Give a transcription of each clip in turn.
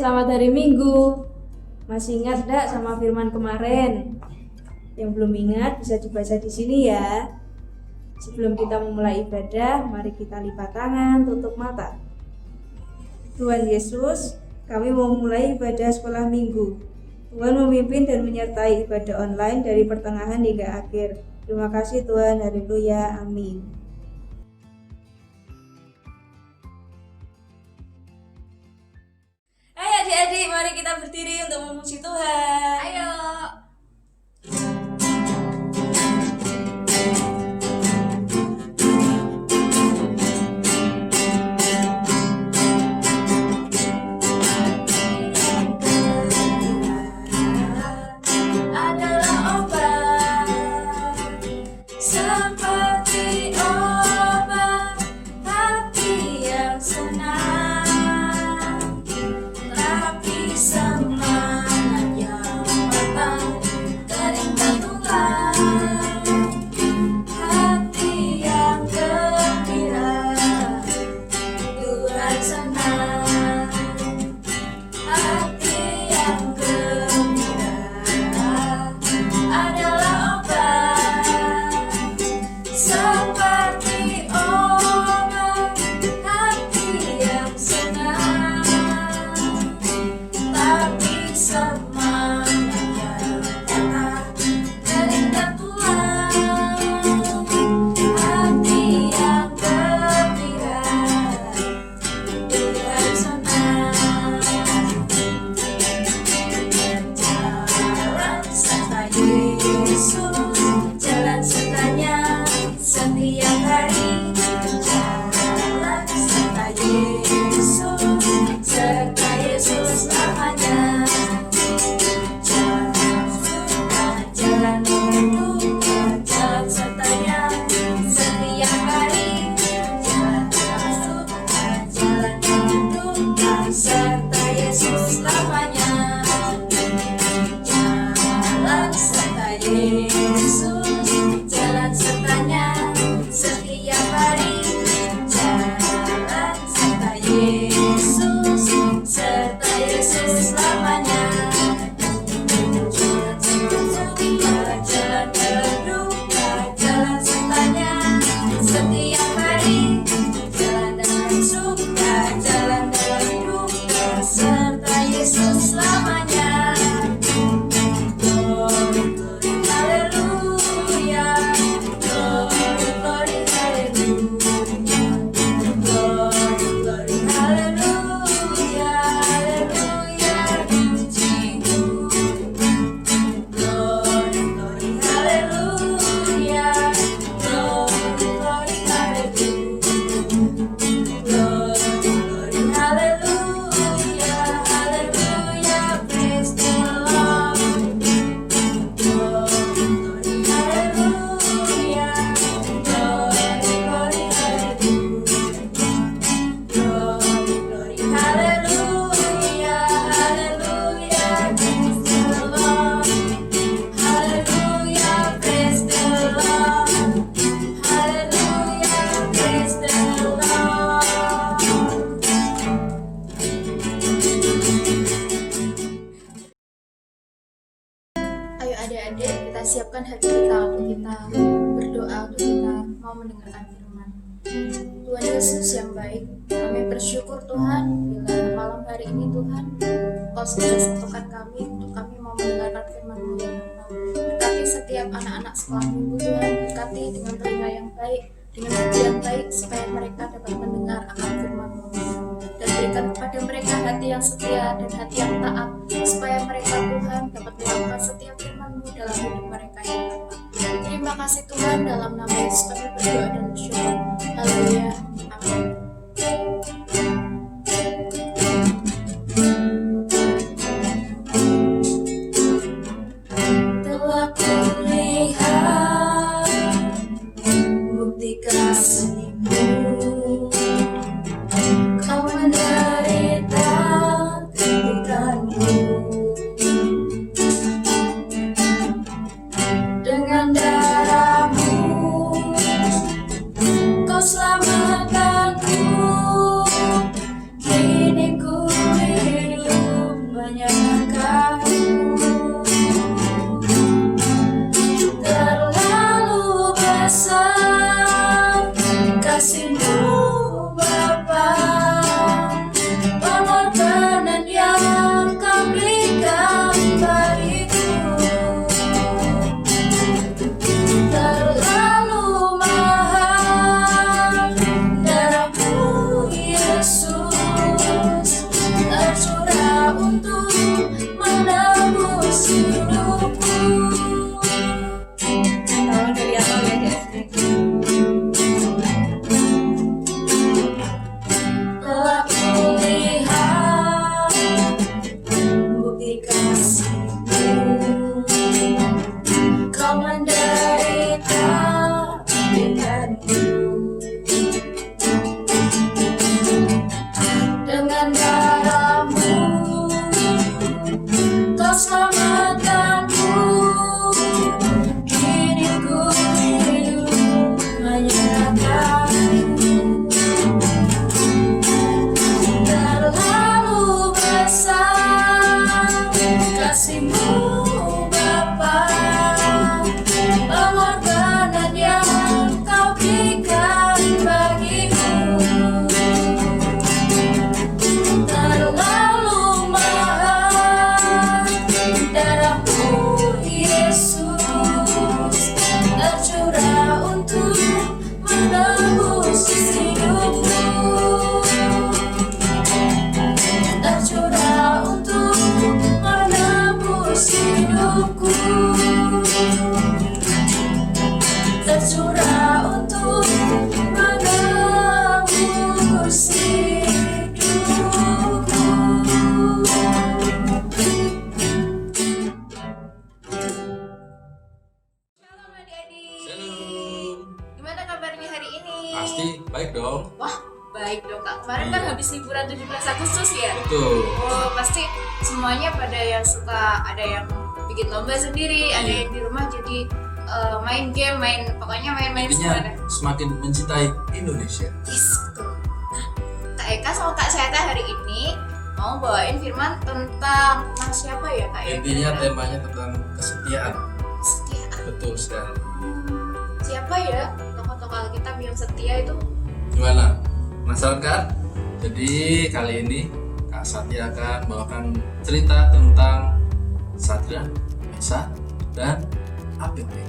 selamat hari Minggu. Masih ingat gak sama firman kemarin? Yang belum ingat bisa dibaca di sini ya. Sebelum kita memulai ibadah, mari kita lipat tangan, tutup mata. Tuhan Yesus, kami mau mulai ibadah sekolah minggu. Tuhan memimpin dan menyertai ibadah online dari pertengahan hingga akhir. Terima kasih Tuhan, haleluya, amin. Hai adik-adik, mari kita berdiri untuk memuji Tuhan. Ayo. Adik-adik, kita siapkan hati kita untuk kita berdoa, untuk kita mau mendengarkan firman. Tuhan Yesus yang baik, kami bersyukur Tuhan bila malam hari ini Tuhan Kau sudah satukan kami untuk kami mau mendengarkan firman-Mu yang Bapa. Berkati setiap anak-anak sekolah minggu Tuhan, berkati dengan telinga yang baik, dengan hati yang baik, supaya mereka dapat mendengar akan firman-Mu. Dan berikan kepada mereka hati yang setia dan hati yang taat, supaya mereka Tuhan dapat melakukan setiap firman-Mu dalam hidup mereka yang tepat. Terima kasih Tuhan, dalam nama Yesus kami berdoa dan bersyukur. Haleluya, amin. Telah kulihat bukti kasih-Mu, Kau menderita kritikanmu. Dengan darah-Mu Kau selamatkan kau menderita denganku. Dengan darahmu kau selamatkanku. Kini ku hidup menyerahkanmu. Terlalu besar kasih-Mu Bapa, pengorbanan yang kau berikan bagiku. Terlalu mahal darah-Mu Yesus, tercurah untuk menebus hidupku. Tercurah untuk menebus hidupku. Tercurah untuk menebus hidupku. Shalom adik-adik. Shalom. Gimana kabarnya hari ini? Pasti baik dong. Wah, baik dong Kak. Kemarin kan Iya. habis liburan 17 Agustus ya? Betul. Oh, pasti semuanya pada yang suka, ada yang bikin lomba sendiri, ada Iya. yang di rumah jadi main game, pokoknya main-main Intinya semua deh. semakin mencintai Indonesia. Yes, betul. Nah, Kak Eka sama Kak Seta hari ini mau bawain firman tentang siapa ya Kak ya? Intinya temanya tentang kesetiaan. Kesetiaan. Betul sekali. Siapa ya tokoh-tokoh Alkitab yang setia itu? Gimana? Penasaran kan? Jadi kali ini Kak Satya akan membawakan cerita tentang Sadrak, Mesak, dan Abednego.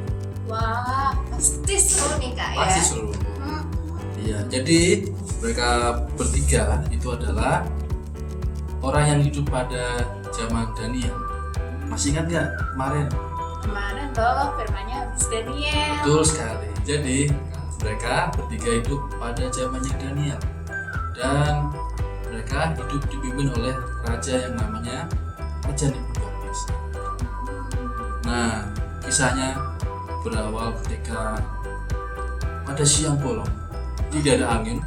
Wah, pasti seru nih Kak ya. Pasti seru. Hmm, Iya, jadi mereka bertiga itu adalah orang yang hidup pada zaman Daniel. Masih ingat nggak kemarin? kemarin loh firmannya habis Daniel. Betul sekali. Jadi mereka bertiga hidup pada zamannya Daniel dan mereka hidup dipimpin oleh raja yang namanya Raja Nebukadnezar. Nah, kisahnya berawal ketika pada siang bolong, tidak ada angin,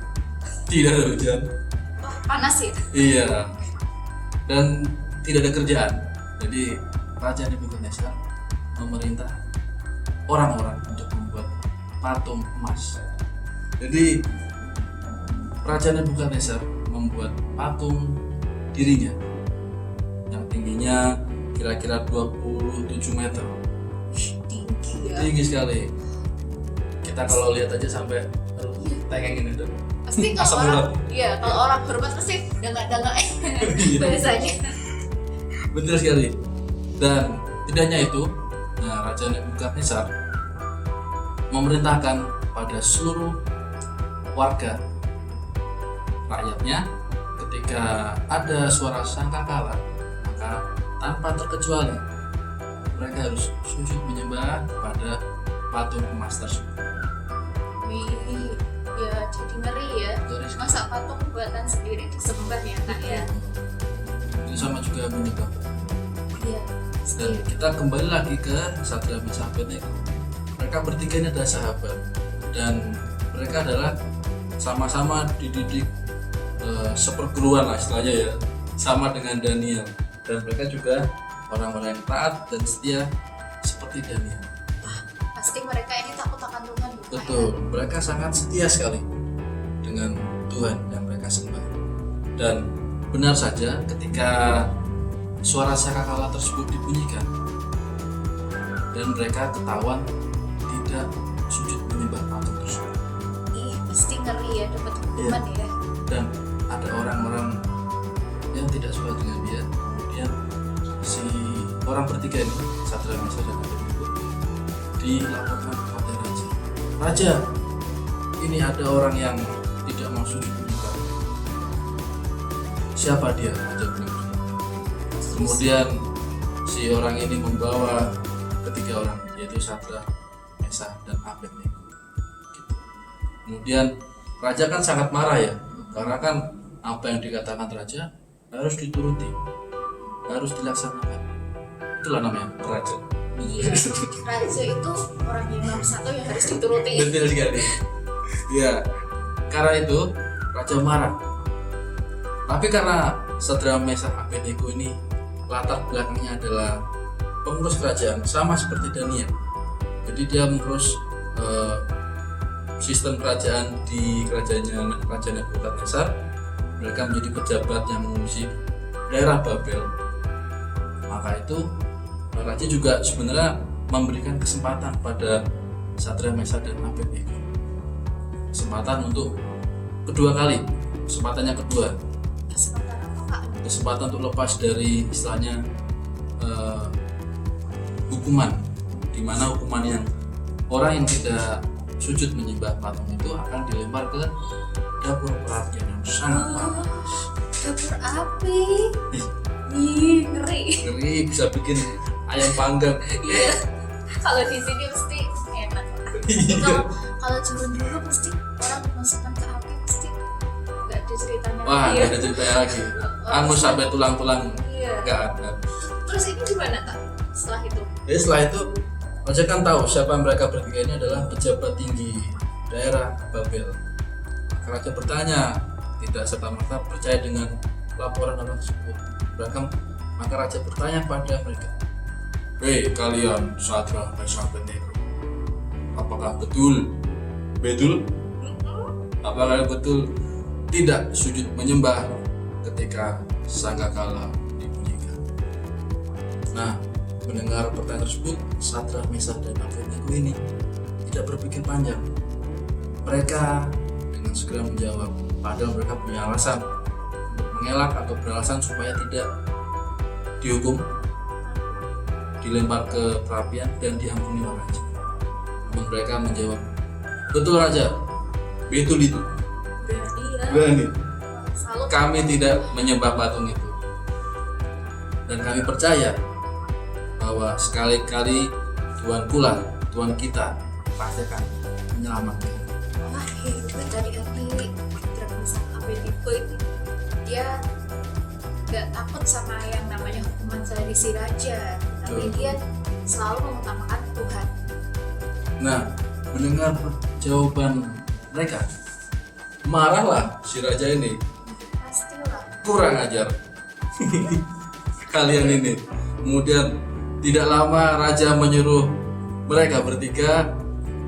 tidak ada hujan, Wah, panas ya. iya, dan tidak ada kerjaan. Jadi Raja Nebukadnezar memerintah orang-orang untuk membuat patung emas. Jadi Raja Nebukadnezar membuat patung dirinya yang tingginya kira-kira 27 meter. Tinggi ya. Tinggi sekali. Kita kalau lihat aja sampai tengengin itu. Pasti Asam kalau orang, urat. iya kalau orang hormat pasti dengak-dengak Iya. bahasanya. Betul sekali. Dan tidak hanya itu, nah Raja Nebukadnezar memerintahkan pada seluruh warga rakyatnya ketika ada suara sangkakala, maka tanpa terkecuali mereka harus sujud menyembah pada patung emas tersebut. Wih, ya jadi ngeri ya. Dari Masa patung buatan sendiri disembah ya Kak ya? itu sama juga menyembah. Iya. Dan kita kembali lagi ke Sadrak, Mesak, Abednego. Mereka bertiga ini adalah sahabat dan mereka adalah sama-sama dididik seperguruan lah istilahnya ya, sama dengan Daniel, dan mereka juga orang-orang yang taat dan setia seperti Daniel. Pasti mereka ini takut akan Tuhan bukan? Betul, mereka sangat setia sekali dengan Tuhan yang mereka sembah. Dan benar saja ketika suara sangkakala tersebut dibunyikan dan mereka ketahuan tidak sujud menyembah patung tersebut. Ih, pasti ngeri ya dapat hukuman ya. Dan ada orang-orang yang tidak suka dengan dia, kemudian si orang bertiga ini, Sadrak, Mesak, dan Abednego, dilaporkan kepada raja. Raja, ini ada orang yang tidak mau sujud menyembah. Siapa dia? Raja bilang. Kemudian si orang ini membawa ketiga orang, yaitu Sadrak, Mesak, dan Abednego. Gitu. Kemudian raja kan sangat marah ya, karena kan apa yang dikatakan raja harus dituruti, harus dilaksanakan. Itulah namanya raja. Iya, raja itu orang yang nomor satu yang harus dituruti. Betul sekali. Ya, karena itu raja marah. Tapi karena Sadrak Mesak Abednego ini latar belakangnya adalah pengurus kerajaan sama seperti Daniel. Jadi dia mengurus sistem kerajaan di kerajaan Nebukadnezar. Mereka menjadi pejabat yang mengurusi daerah Babel. Maka itu raja juga sebenarnya memberikan kesempatan pada Sadrak Mesak dan Abednego. Kesempatan untuk kedua kali, kesempatannya kedua. Kesempatan apa Kak? Kesempatan untuk lepas dari istilahnya hukuman, di mana hukuman yang orang yang tidak sujud menyembah patung itu akan dilempar ke dapur perapian yang sangat panas. Dapur api. Ih, ngeri. Ngeri, bisa bikin ayam panggang. Iya. Kalau di sini mesti enak. Iya. Kalau zaman dulu pasti orang dimasukkan ke api pasti nggak ada ceritanya. Wah, lagi nggak ada ceritanya lagi. Angus sampai tulang-tulang Iya. nggak ada. Terus ini gimana Kak? Setelah itu? Jadi setelah itu raja kan tahu siapa mereka bertiga ini adalah pejabat tinggi daerah Babel. Raja bertanya, tidak serta-merta percaya dengan laporan orang tersebut. Maka raja bertanya pada mereka, "Hei kalian Sadrak Mesak Abednego, apakah betul apakah betul tidak sujud menyembah ketika sangkakala dibunyikan?" Nah, mendengar pertanyaan tersebut, Sadrak Mesak dan Abednego ini tidak berpikir panjang. Mereka dengan segera menjawab, padahal mereka punya alasan untuk mengelak atau beralasan supaya tidak dihukum, dilempar ke perapian dan diampuni oleh raja. Namun mereka menjawab, "Betul raja, betul itu. Berarti ya. Berani. Salut. Kami tidak menyembah patung itu. Dan kami percaya bahwa sekali-kali Tuhan kita pasti akan menyelamatkan." Wah, hebat dari Sadrak Mesak Abednego itu. Dia nggak takut sama yang namanya hukuman dari si raja, tapi Betul. dia selalu mengutamakan Tuhan. Nah, mendengar jawaban mereka, marahlah si raja ini. Pastilah. Kurang ajar kalian ini. Kemudian tidak lama raja menyuruh mereka bertiga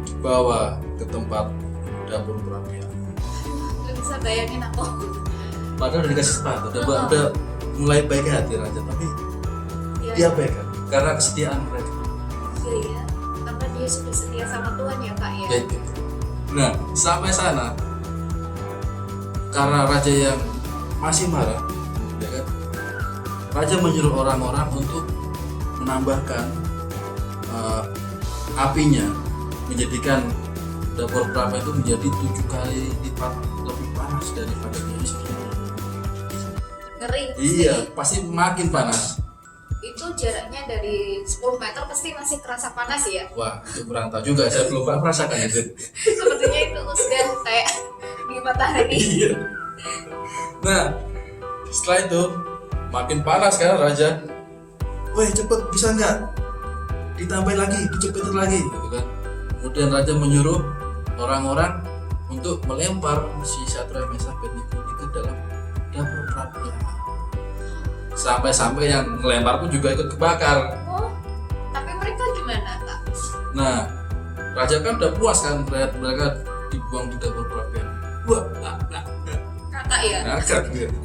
dibawa ke tempat dapur perapian. Lu bisa bayangin aku. Padahal udah dikasih sepatu, udah mulai baik hati raja, tapi Iya, dia baikkan karena kesetiaan mereka. iya. Karena dia sudah setia sama Tuhan ya Kak ya. Kayak gitu. Nah, sampai sana karena raja yang masih marah, ya kan? Raja menyuruh orang-orang untuk menambahkan apinya, menjadikan dapur perapian itu menjadi 7 kali lipat lebih panas daripada biasanya. Ngeri. Iya, pasti makin panas. Itu jaraknya dari 10 meter pasti masih terasa panas ya. Wah, itu kurang tahu juga, saya belum pernah merasakan itu. Sepertinya itu sudah kayak di matahari. Iya. Nah, setelah itu makin panas kan raja. Woi, cepet, bisa nggak ditambahin lagi, dicepetin lagi, gitu kan. Kemudian raja menyuruh orang-orang untuk melempar si Sadrak Mesak Abednego ke dalam dapur perapian. Sampai-sampai yang melempar pun juga ikut kebakar. Oh, tapi mereka gimana Kak? Nah, raja kan udah puas kan melihat mereka dibuang di dapur perapian. Wah, Kakak ya? ngakak gitu.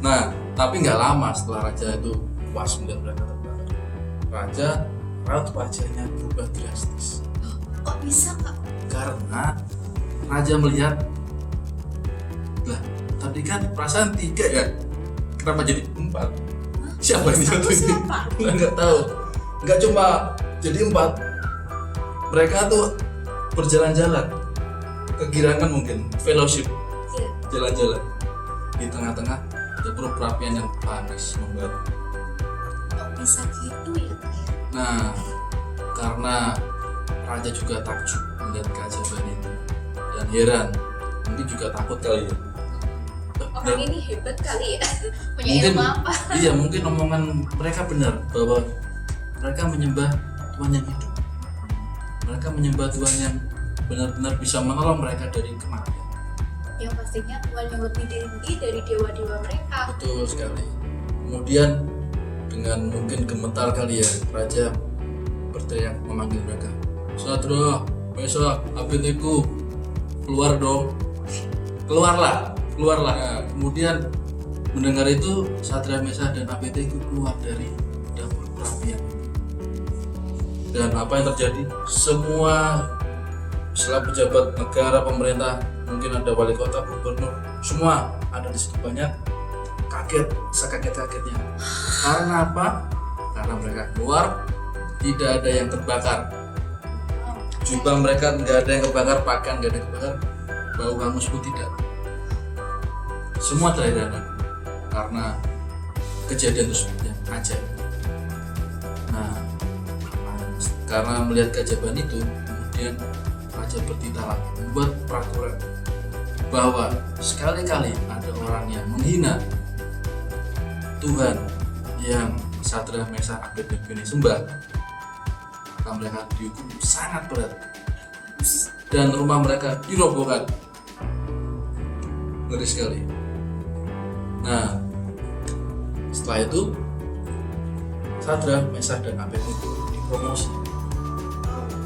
Nah, tapi nggak lama setelah raja itu puas melihat mereka terbakar, raja raut wajahnya berubah drastis. Kok bisa Kak? Karena raja melihat, lah tadi kan perasaan 3 ya, kenapa jadi 4? Siapa yang Satu satu ini? siapa? Nggak tahu. Nggak cuma jadi 4, mereka tuh berjalan-jalan, kegirangan mungkin, fellowship, Iya. jalan-jalan di tengah-tengah dapur perapian yang panas membara. Kok bisa gitu ya Kak ya? Nah, karena raja juga takjub melihat keajaiban itu dan heran, mungkin juga takut kali ya. Orang ini hebat kali ya. Punya Mungkin, ilmu apa? iya, mungkin omongan mereka benar bahwa mereka menyembah Tuhan yang hidup. Mereka menyembah Tuhan yang benar-benar bisa menolong mereka dari kematian. Yang pastinya Tuhan yang lebih tinggi dari dewa-dewa mereka. Betul sekali. Kemudian dengan mungkin gemetar kali ya, raja berteriak memanggil mereka, Sadra, Mesak, Abednego, keluar dong, keluarlah. Nah, kemudian mendengar itu Sadra, Mesak dan Abednego keluar dari dapur perapian. Dan apa yang terjadi? Semua pejabat negara, pemerintah, mungkin ada wali kota, gubernur, semua ada di situ. Banyak kaget, sekaget-kagetnya. Karena apa? Karena mereka keluar, tidak ada yang terbakar. Jubah mereka nggak ada yang terbakar, pakaian nggak ada yang terbakar, bau hangus pun tidak. Semua terheran karena kejadian tersebut yang ajaib. Nah, karena melihat keajaiban itu, kemudian raja bertitah lagi membuat peraturan bahwa sekali-kali ada orang yang menghina Tuhan yang Sadra, Mesak, Abednego ini sembah, maka mereka dihukum sangat berat dan rumah mereka dirobohkan. Ngeri sekali. Nah, setelah itu Sadra, Mesak dan Abednego dipromosi,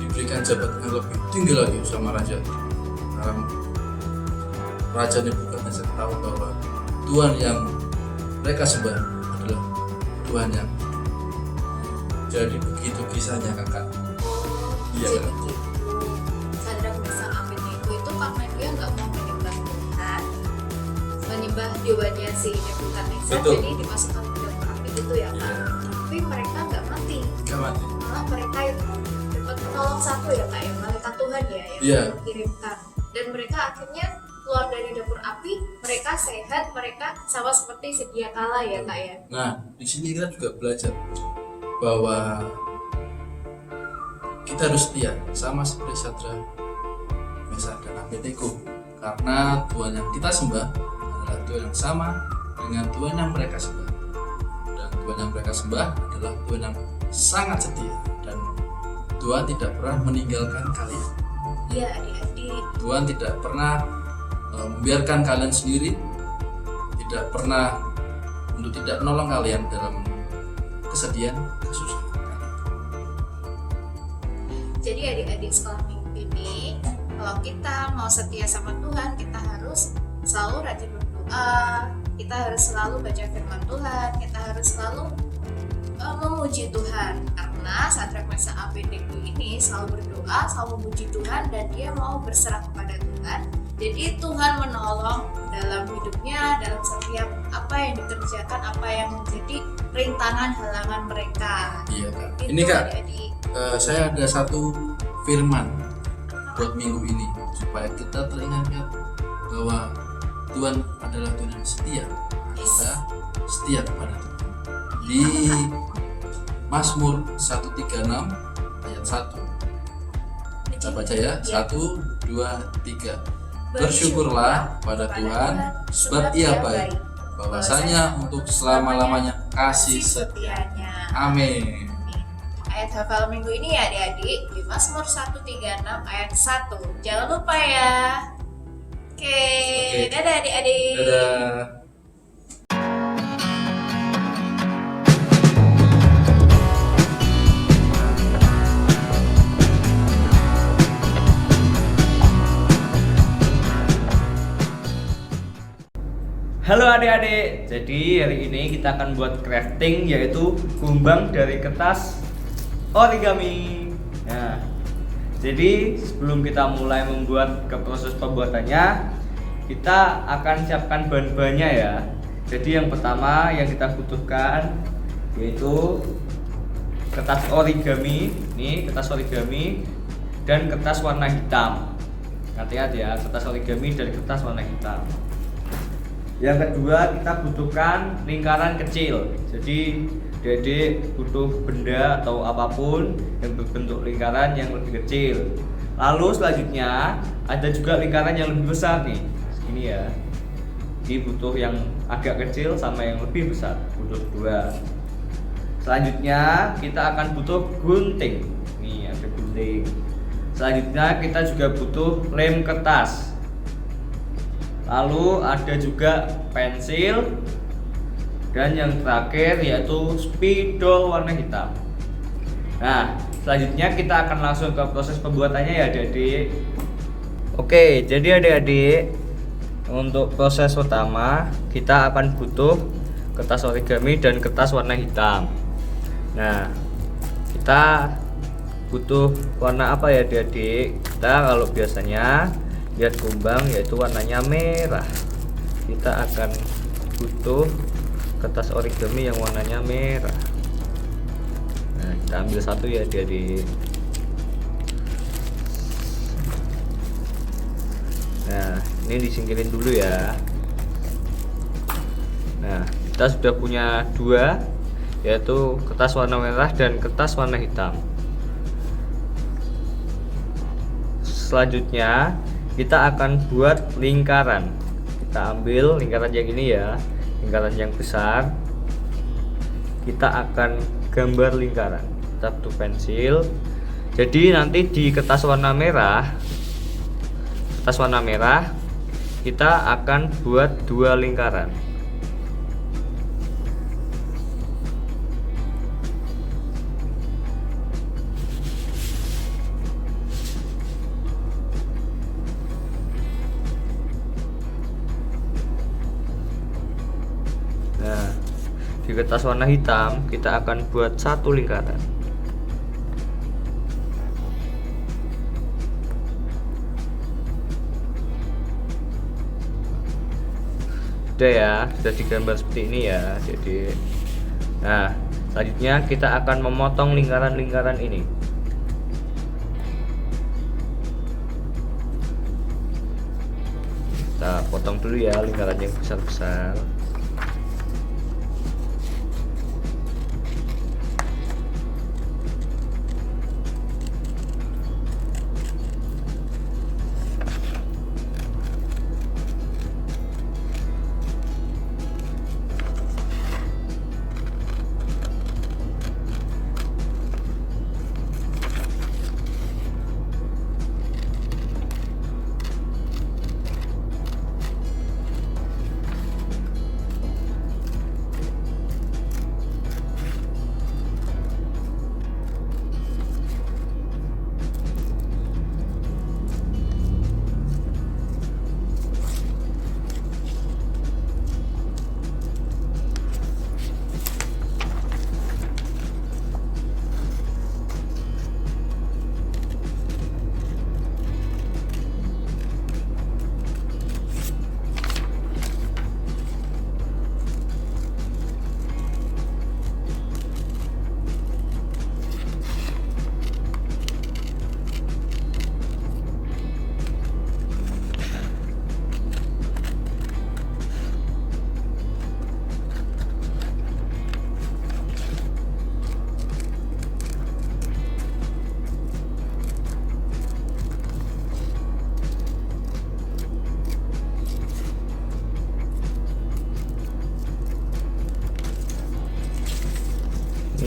diberikan jabatan yang lebih tinggi lagi sama raja. Karena Raja Nebukadnezar tahu bahwa Tuhan yang mereka sembah adalah Tuhan yang jadi begitu kisahnya kakak. Iya Jadi kan? gitu. Sadrak, Mesak, Abednego itu karena dia nggak mau menyembah Tuhan, menyembah dewanya si Nebukadnezar, Betul. jadi dimasukkan ke dalam api gitu ya Kak. Iya. Tapi mereka nggak mati, Gak mati. malah mereka itu dapat menolong satu ya Kak, ya malaikat Tuhan ya yang Iya. dikirimkan. Dan mereka akhirnya keluar dari dapur api, mereka sehat, mereka sama seperti sedia kala ya Kak ya. Nah, di sini kita juga belajar bahwa kita harus setia sama seperti Sadra, Mesak dan Abednego, karena Tuhan yang kita sembah adalah Tuhan yang sama dengan Tuhan yang mereka sembah. Dan Tuhan yang mereka sembah adalah Tuhan yang sangat setia, dan Tuhan tidak pernah meninggalkan kalian. Iya adik-adik. Tuhan tidak pernah membiarkan kalian sendiri, tidak pernah untuk tidak menolong kalian dalam kesedihan, kesusahan. Jadi adik-adik sekolah minggu ini, kalau kita mau setia sama Tuhan, kita harus selalu rajin berdoa, kita harus selalu baca firman Tuhan, kita harus selalu memuji Tuhan. Karena Sadrak, Mesak, Abednego ini selalu berdoa, selalu memuji Tuhan, dan dia mau berserah kepada Tuhan. Jadi Tuhan menolong dalam hidupnya, dalam setiap apa yang dikerjakan, apa yang menjadi rintangan halangan mereka. Iya Kak. Itu Ini Kak, adik-adik. saya ada satu firman buat minggu ini supaya kita teringat bahwa Tuhan adalah Tuhan yang setia. Kita setia kepada Tuhan. Di Mazmur 136 ayat 1. Kita baca ya. 1, 2, 3. Bersyukurlah pada Tuhan sebab Ia baik, bahwasanya untuk selama-lamanya kasih setianya. Amin. Ayat hafal minggu ini ya adik-adik di Mazmur 136 ayat 1. Jangan lupa ya. Oke. Dadah adik-adik. Dadah. Halo adik-adik, jadi hari ini kita akan buat crafting yaitu kumbang dari kertas origami. Nah, jadi sebelum kita mulai membuat ke proses pembuatannya, kita akan siapkan bahan-bahannya ya. Jadi yang pertama yang kita butuhkan yaitu kertas origami, ini kertas origami dan kertas warna hitam. Hati-hati ya, kertas origami dan kertas warna hitam. Yang kedua kita butuhkan lingkaran kecil. Jadi Dedek butuh benda atau apapun yang berbentuk lingkaran yang lebih kecil. Lalu selanjutnya ada juga lingkaran yang lebih besar nih, segini ya. Jadi butuh yang agak kecil sama yang lebih besar, butuh dua. Selanjutnya kita akan butuh gunting. Nih ada gunting. Selanjutnya kita juga butuh lem kertas. Lalu ada juga pensil. Dan yang terakhir yaitu spidol warna hitam. Nah, selanjutnya kita akan langsung ke proses pembuatannya ya adik-adik. Oke, jadi adik-adik, untuk proses pertama kita akan butuh kertas origami dan kertas warna hitam. Nah, kita butuh warna apa ya adik-adik? Kita kalau biasanya lihat kumbang yaitu warnanya merah. Kita akan butuh kertas origami yang warnanya merah. Nah, kita ambil satu ya adik-adik. Nah, ini disingkirin dulu ya. Nah, kita sudah punya dua, yaitu kertas warna merah dan kertas warna hitam. Selanjutnya kita akan buat lingkaran. Kita ambil lingkaran yang ini ya, lingkaran yang besar. Kita akan gambar lingkaran. Kita butuh pensil. Jadi nanti di kertas warna merah kita akan buat dua lingkaran. Nah, di kertas warna hitam kita akan buat satu lingkaran. Sudah ya, sudah digambar seperti ini ya. Jadi, nah selanjutnya kita akan memotong lingkaran-lingkaran ini. Kita potong dulu ya lingkaran yang besar-besar.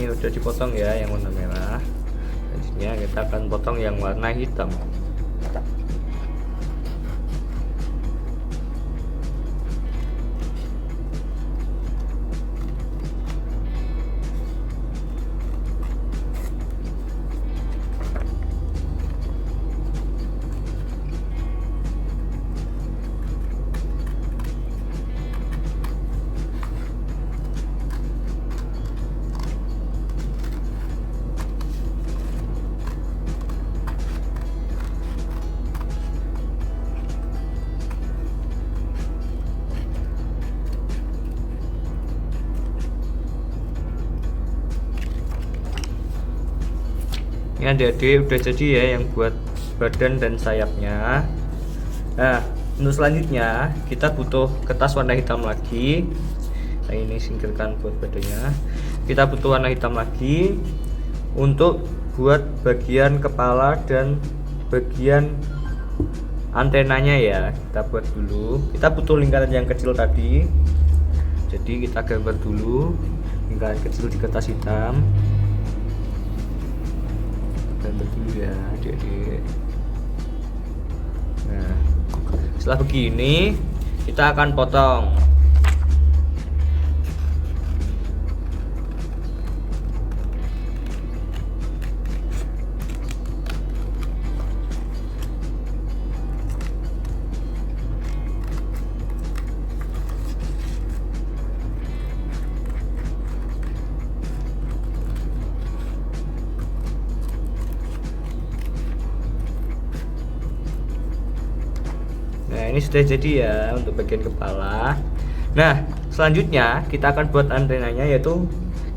Ini udah dipotong ya yang warna merah. Selanjutnya kita akan potong yang warna hitam. Ini adik-adik udah jadi ya yang buat badan dan sayapnya. Nah, untuk selanjutnya kita butuh kertas warna hitam lagi. Nah, ini singkirkan buat badannya. Kita butuh warna hitam lagi untuk buat bagian kepala dan bagian antenanya ya. Kita buat dulu. Kita butuh lingkaran yang kecil tadi. Jadi kita gambar dulu. lingkaran kecil di kertas hitam. Gambar dulu ya adik-adik. Nah, setelah begini kita akan potong. Nah, ini sudah jadi ya untuk bagian kepala. Nah, selanjutnya kita akan buat antenanya, yaitu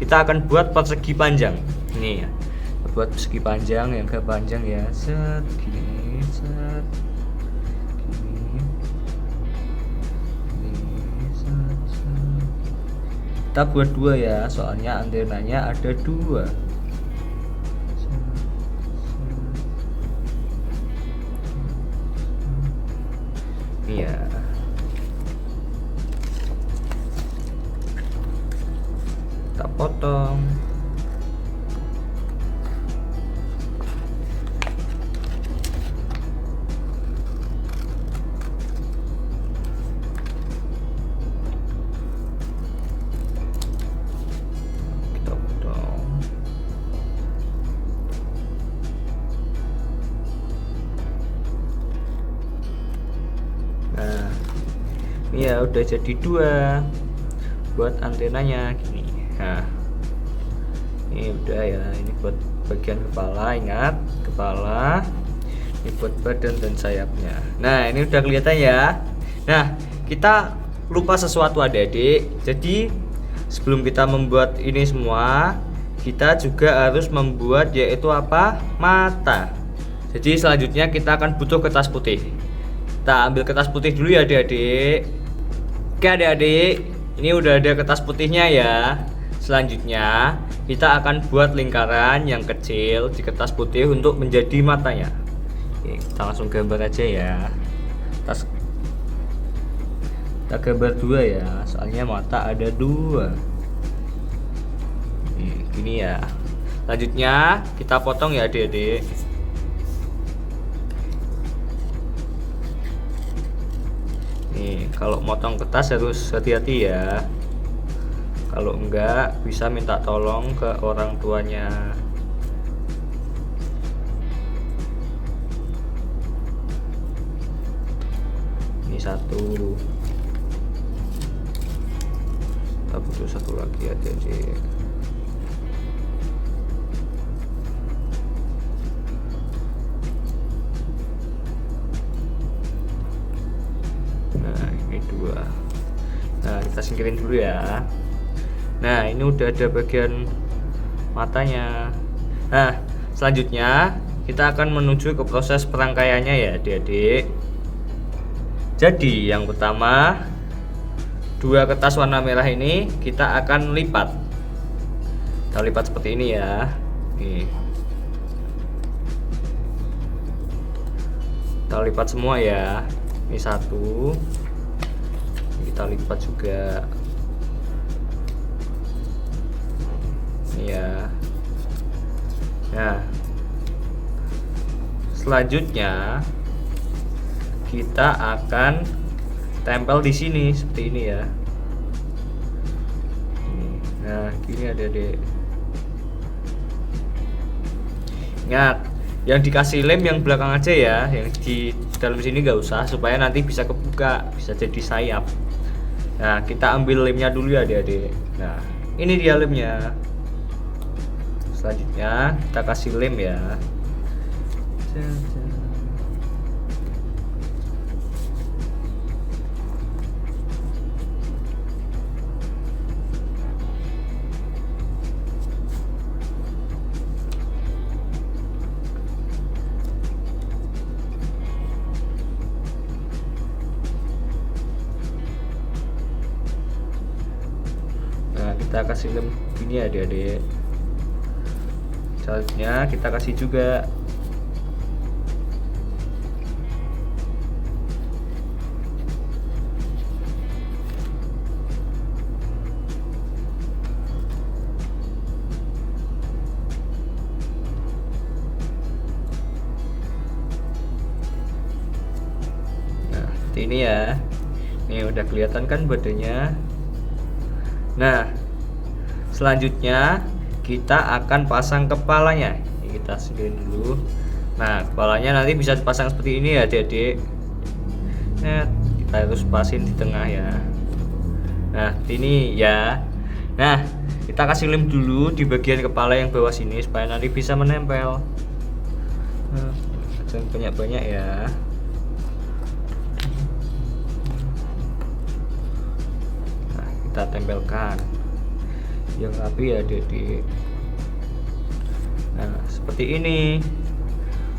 kita akan buat persegi panjang. Ini ya, buat persegi panjang yang agak panjang ya, set gini, set gini, set, set. Kita buat dua ya, soalnya antenanya ada dua. Iya. Kita potong. Kita potong. Nah, ini ya udah jadi dua buat antenanya gini. Nah, ini udah ya, ini buat bagian kepala, ingat kepala, ini buat badan dan sayapnya. Nah, ini udah kelihatan ya. Nah, kita lupa sesuatu adik-adik. Jadi sebelum kita membuat ini semua, kita juga harus membuat yaitu apa? Mata. Jadi selanjutnya kita akan butuh kertas putih. Kita ambil kertas putih dulu ya adik-adik. Oke adik-adik, ini udah ada kertas putihnya ya. Selanjutnya kita akan buat lingkaran yang kecil di kertas putih untuk menjadi matanya. Oke, kita langsung gambar aja ya. Kita gambar dua ya, soalnya mata ada dua. Gini ya. Selanjutnya kita potong ya adik-adik. Nih, kalau motong kertas harus hati-hati ya. Kalau enggak bisa minta tolong ke orang tuanya. Ini satu. Kita butuh satu lagi adik-adik. Nah, ini dua. Nah, kita singkirin dulu ya. Nah, ini udah ada bagian matanya. Nah, selanjutnya kita akan menuju ke proses perangkaiannya ya adik-adik. Jadi yang pertama, dua kertas warna merah ini kita akan lipat. Kita lipat seperti ini ya. Nih. Kita lipat semua ya. Ini satu. Kita lipat juga. Ya. Nah, selanjutnya kita akan tempel di sini seperti ini ya. Nah, gini adik-adik. Ingat, yang dikasih lem yang belakang aja ya, yang di dalam sini nggak usah, supaya nanti bisa kebuka, bisa jadi sayap. Nah, kita ambil lemnya dulu ya adik-adik. Nah, ini dia lemnya. Selanjutnya kita kasih lem ya. Nah, kita kasih lem gini ya adik-adik. Selanjutnya kita kasih juga. seperti ini ya. Nih udah kelihatan kan badannya. Nah, selanjutnya kita akan pasang kepalanya. Ini kita singkirin dulu. Nah, kepalanya nanti bisa dipasang seperti ini ya adik-adik. Nah, kita harus pasin di tengah ya. Nah, ini ya. Nah, kita kasih lem dulu di bagian kepala yang bawah sini supaya nanti bisa menempel. Nah, jangan banyak-banyak ya. Nah, kita tempelkan yang rapi ya adik-adik. Nah, seperti ini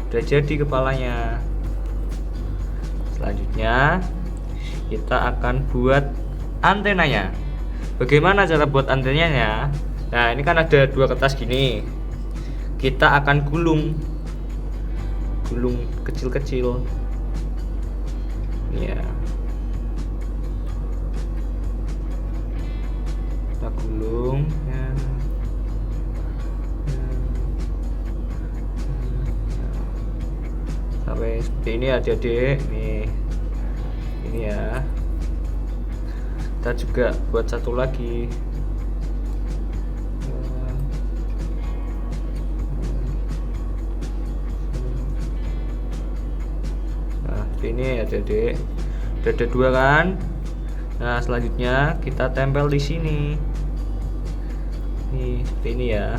udah jadi kepalanya. Selanjutnya kita akan buat antenanya. Bagaimana cara buat antenanya? Nah, ini kan ada 2 kertas gini. Kita akan gulung kecil-kecil ya. Kita gulung ya. Sampai seperti ini adik-adik. Nih, ini ya. Kita juga buat satu lagi. Nah, seperti ini adik-adik. Udah ada 2 kan. Nah, selanjutnya kita tempel di sini. Nih, seperti ini ya.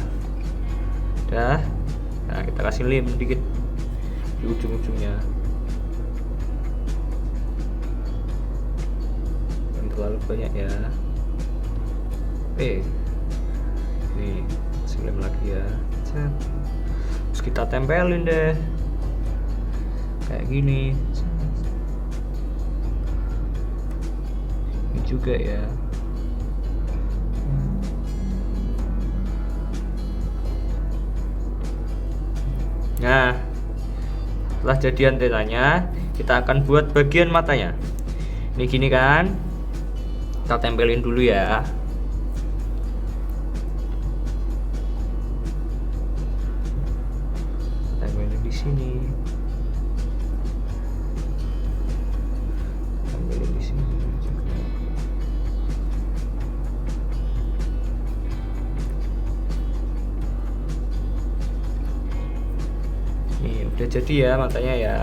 Udah. Nah, kita kasih lem dikit di ujung-ujungnya. Jangan terlalu banyak ya. Nih, kasih lem lagi ya. Terus kita tempelin deh kayak gini. Ini juga ya. Nah, setelah jadi antenanya, kita akan buat bagian matanya. Ini gini kan, kita tempelin dulu ya. Tempelin di sini. Tempelin di sini juga. Nih, udah jadi ya matanya ya.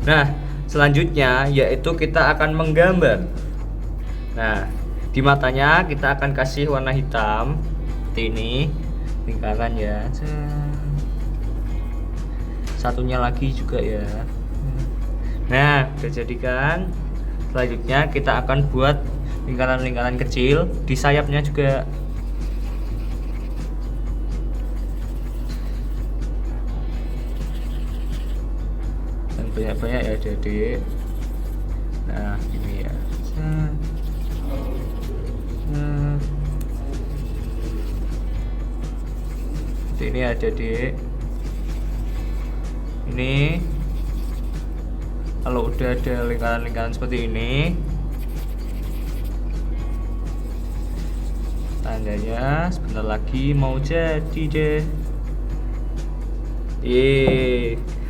Nah, selanjutnya yaitu kita akan menggambar. Nah, di matanya kita akan kasih warna hitam seperti ini, lingkaran ya. Satunya lagi juga ya. Nah, udah jadi kan. Selanjutnya kita akan buat lingkaran-lingkaran kecil di sayapnya juga. Banyak-banyak ya adik-adik. Nah, ini ya. Ini adik-adik. Ini kalau udah ada lingkaran-lingkaran seperti ini, tandanya sebentar lagi mau jadi deh.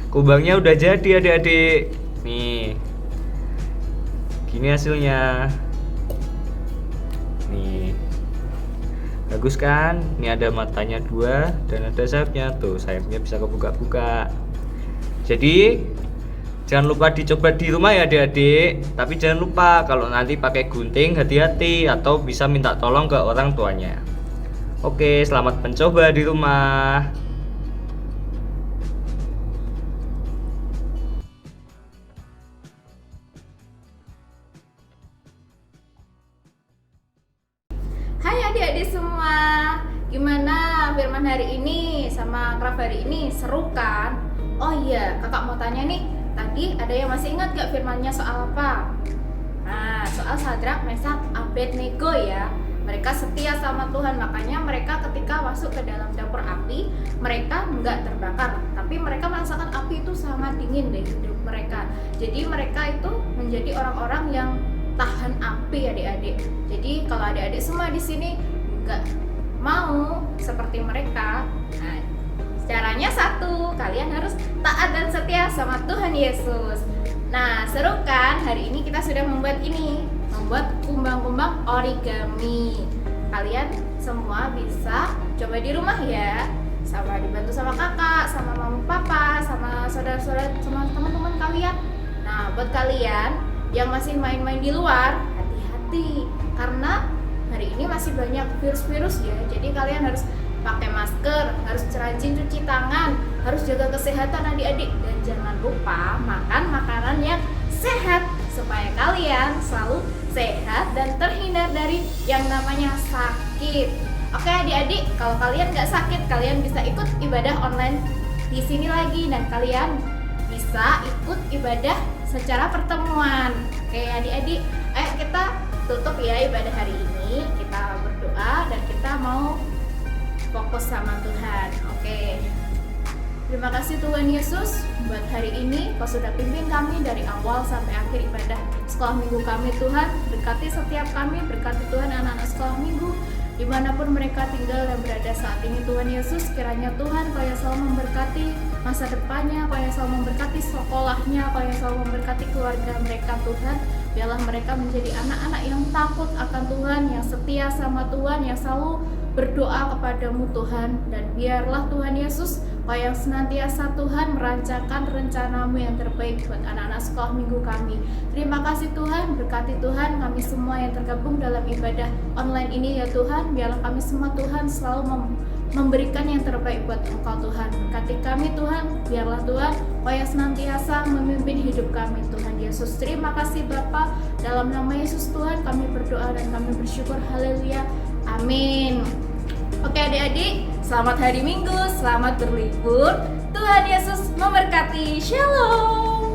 Kumbangnya udah jadi adik-adik. Nih, gini hasilnya. Nih, bagus kan? Ini ada matanya 2 dan ada sayapnya. Tuh, sayapnya bisa kebuka-buka. Jadi jangan lupa dicoba di rumah ya adik-adik. Tapi jangan lupa kalau nanti pakai gunting hati-hati atau bisa minta tolong ke orang tuanya. Oke, selamat mencoba di rumah. Hai adik-adik semua, gimana firman hari ini sama craft hari ini? Seru kan? Oh iya, kakak mau tanya nih, tadi ada yang masih ingat gak firmannya soal apa? Nah, soal Sadrak, Mesak, Abednego ya. Mereka setia sama Tuhan, makanya mereka ketika masuk ke dalam dapur api, mereka nggak terbakar, tapi mereka merasakan api itu sangat dingin deh hidup mereka. Jadi mereka itu menjadi orang-orang yang tahan api adik-adik. Jadi kalau adik-adik semua di sini nggak mau seperti mereka, nah caranya satu, kalian harus taat dan setia sama Tuhan Yesus. Nah, seru kan? Hari ini kita sudah membuat kumbang-kumbang origami. Kalian semua bisa coba di rumah ya, sama dibantu sama kakak, sama mama papa, sama saudara-saudara, sama teman-teman kalian. Nah, buat kalian yang masih main-main di luar, hati-hati karena hari ini masih banyak virus-virus ya. Jadi kalian harus pakai masker, harus rajin cuci tangan, harus jaga kesehatan adik-adik, dan jangan lupa makan makanan yang sehat supaya kalian selalu sehat dan terhindar dari yang namanya sakit. Oke adik-adik, kalau kalian nggak sakit, kalian bisa ikut ibadah online di sini lagi, dan kalian bisa ikut ibadah secara pertemuan. Oke adik-adik, ayo kita tutup ya ibadah hari ini. Kita berdoa dan kita mau fokus sama Tuhan. Oke. Terima kasih Tuhan Yesus buat hari ini. Kau sudah pimpin kami dari awal sampai akhir ibadah sekolah minggu kami Tuhan. Berkati setiap kami, berkati Tuhan anak-anak sekolah minggu dimanapun mereka tinggal dan berada saat ini Tuhan Yesus. Kiranya Tuhan Kau yang selalu memberkati masa depannya, Kau yang selalu memberkati sekolahnya, Kau yang selalu memberkati keluarga mereka Tuhan. Biarlah mereka menjadi anak-anak yang takut akan Tuhan, yang setia sama Tuhan, yang selalu berdoa kepadamu Tuhan. Dan biarlah Tuhan Yesus Kau yang senantiasa Tuhan merancangkan rencanamu yang terbaik buat anak-anak sekolah minggu kami. Terima kasih Tuhan, berkati Tuhan kami semua yang tergabung dalam ibadah online ini ya Tuhan. Biarlah kami semua Tuhan selalu memberikan yang terbaik buat Engkau Tuhan. Berkati kami Tuhan, biarlah Tuhan Kau yang senantiasa memimpin hidup kami Tuhan Yesus. Terima kasih Bapa, dalam nama Yesus Tuhan kami berdoa dan kami bersyukur. Haleluya, amin. Oke adik-adik, selamat hari Minggu, selamat berlibur. Tuhan Yesus memberkati. Shalom.